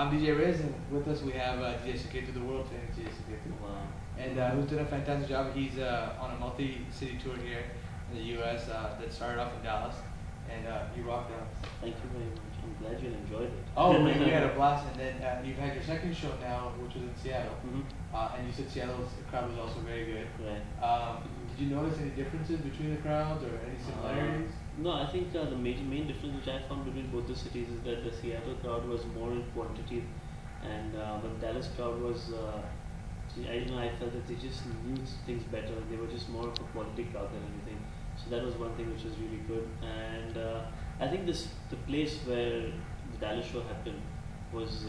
I'm DJ Riz, and with us we have DJ Suketu, the world famous DJ Suketu. Wow. And who's done a fantastic job. He's on a multi-city tour here in the U.S. That started off in Dallas, and you rocked out. Thank you very much. I'm glad you enjoyed it. Oh, we had a blast, and then you've had your second show now, which was in Seattle. And you said Seattle's crowd was also very good. Right. Did you notice any differences between the crowds or any similarities? No, I think the main difference which I found between both the cities is that the Seattle crowd was more in quantity, and the Dallas crowd was, I felt that they just knew things better. They were just more of a quality crowd than anything. So that was one thing which was really good. And I think the place where the Dallas show happened was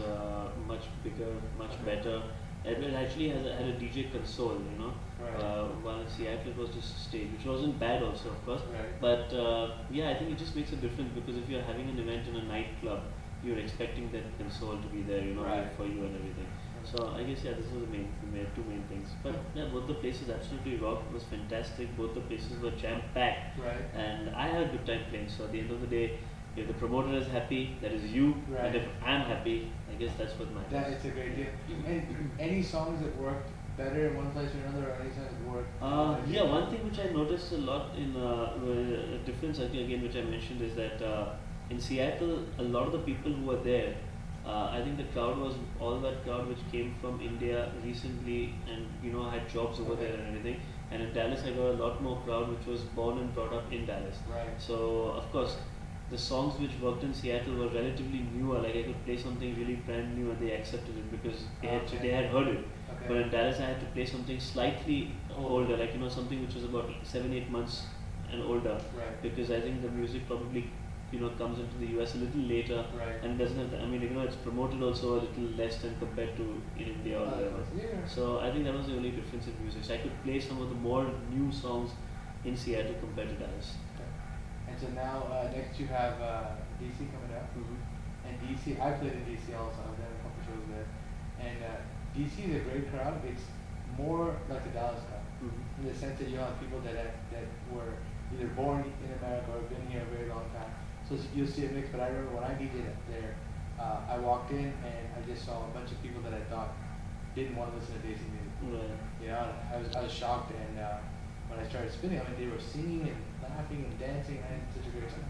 much bigger, much better. It actually had a DJ console, you know. Right. While in Seattle it was just a stage, which wasn't bad also, of course. Right. But yeah, I think it just makes a difference, because if you're having an event in a nightclub, you're expecting that console to be there, you know, right, for you and everything. So I guess, yeah, this was the two main things. But yeah, both the places absolutely rocked. It was fantastic. Both the places were jam-packed. Right. And I had a good time playing. So at the end of the day, if the promoter is happy, that is you. Right. And if I'm happy, I guess that's what matters. That it's a great deal. And any songs that worked better in one place or another, or any songs that worked? Yeah, one thing which I noticed a lot in a difference, I think, again, which I mentioned, is that in Seattle, a lot of the people who were there, I think the crowd was all that crowd which came from India recently and, you know, had jobs over there and everything. And in Dallas, I got a lot more crowd which was born and brought up in Dallas. Right. So, of course, the songs which worked in Seattle were relatively newer. Like, I could play something really brand new and they accepted it because they had heard it. Okay. But in Dallas, I had to play something slightly older, like, you know, something which was about 7-8 months and older. Right. Because I think the music probably, you know, comes into the US a little later, right, and doesn't have, I mean, you know, it's promoted also a little less than compared to in India or whatever. Yeah. So I think that was the only difference in music. So I could play some of the more new songs in Seattle compared to Dallas. Okay. And so now next you have DC coming up, and DC, I played in DC also. I've done a couple shows there, and DC is a great crowd. It's more like the Dallas crowd, in the sense that you have people that were either born in America or been here a very long time. So you'll see a mix, but I remember when I DJed there, I walked in and I just saw a bunch of people that I thought didn't want to listen to Desi music. Right. You know, I was shocked, and when I started spinning, I mean, they were singing and laughing and dancing, and I had such a great time.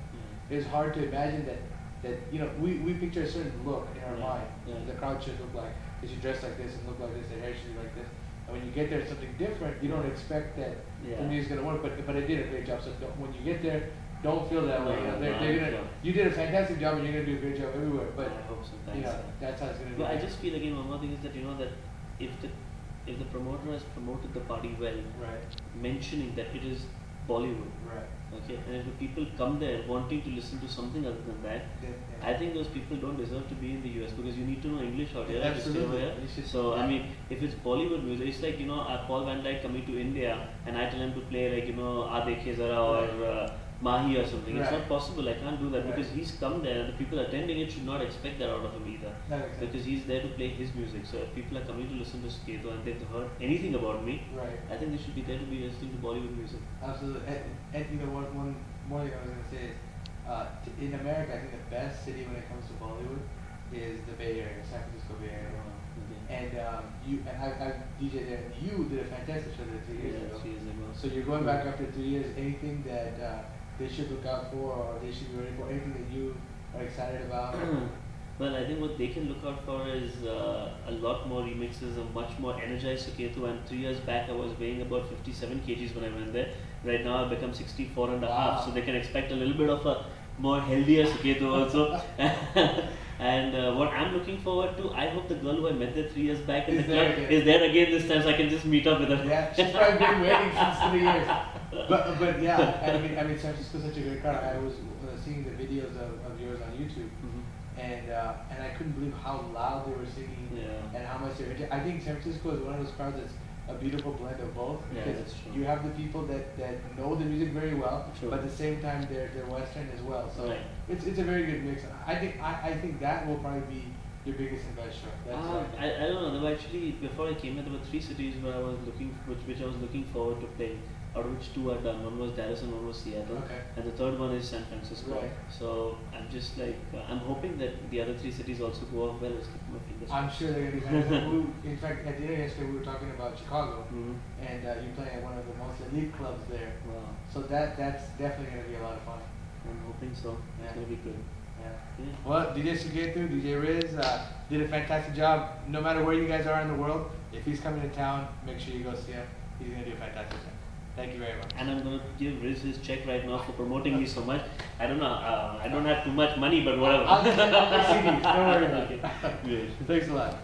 It was hard to imagine that you know, we picture a certain look in our mind. The crowd should look like, because you dress like this and look like this, their hair should be like this. And when you get there, it's something different. You don't expect that the music's gonna work, but it did a great job. So when you get there, don't feel that way. You know, they're gonna. You did a fantastic job, and you're gonna do a great job everywhere. But I hope so. you know, that's how it's gonna be. But I just feel, again, one more thing is that, you know, that if the promoter has promoted the party well, right, mentioning that it is Bollywood, right, okay, and if the people come there wanting to listen to something other than that, I think those people don't deserve to be in the US, because you need to know English out here. Absolutely. So I mean, if it's Bollywood music, it's like, you know, Paul Van Dyke coming to India and I tell him to play, like, you know, Aadekhe Zara or Mahi or something. It's not possible. I can't do that, because he's come there, and the people attending it should not expect that out of him either. Because he's there to play his music. So if people are coming to listen to Suketu and they've heard anything about me, I think they should be there to be listening to Bollywood music. Absolutely. And you know, one more thing I was going to say is, in America, I think the best city when it comes to Bollywood is the Bay Area, San Francisco Bay Area. And I DJed there. You did a fantastic show there 3 years ago. So you're going back after 3 years. Anything that they should look out for, or they should be ready for? Anything that you are excited about? Well, I think what they can look out for is a lot more remixes, a much more energized Suketu. And 3 years back, I was weighing about 57 kgs when I went there. Right now, I've become 64 and a half. So they can expect a little bit of a more healthier Suketu also. And what I'm looking forward to, I hope the girl who I met there 3 years back in the club is there again this time, so I can just meet up with her. Yeah, she's probably been waiting since 3 years. But yeah, I mean, San Francisco's such a great crowd. I was seeing the videos of yours on YouTube, and I couldn't believe how loud they were singing and how much they were. I think San Francisco is one of those crowds that's a beautiful blend of both. Because you have the people that know the music very well, but at the same time they're Western as well. So it's a very good mix. I think that will probably be your biggest and best show. I don't know. There were actually, before I came here, there were 3 cities where I was which I was looking forward to playing. out of which 2 are done. One was Dallas and one was Seattle. Okay. And the third one is San Francisco. Right. So I'm just like, I'm hoping that the other 3 cities also go off well. Let's keep my fingers I'm crossed. sure they're going to be fantastic. In fact, at dinner yesterday, we were talking about Chicago, and you play at one of the most elite clubs there. Wow. So that's definitely going to be a lot of fun. I'm hoping so. Yeah. It's going to be good. Yeah. Well, DJ Suketu, DJ Riz did a fantastic job. No matter where you guys are in the world, if he's coming to town, make sure you go see him. He's going to do a fantastic job. Thank you very much. And I'm going to give Riz his check right now for promoting me so much. I don't know, I don't have too much money, but whatever. I'll just send out the CDs. Don't worry about it. Good. Thanks a lot.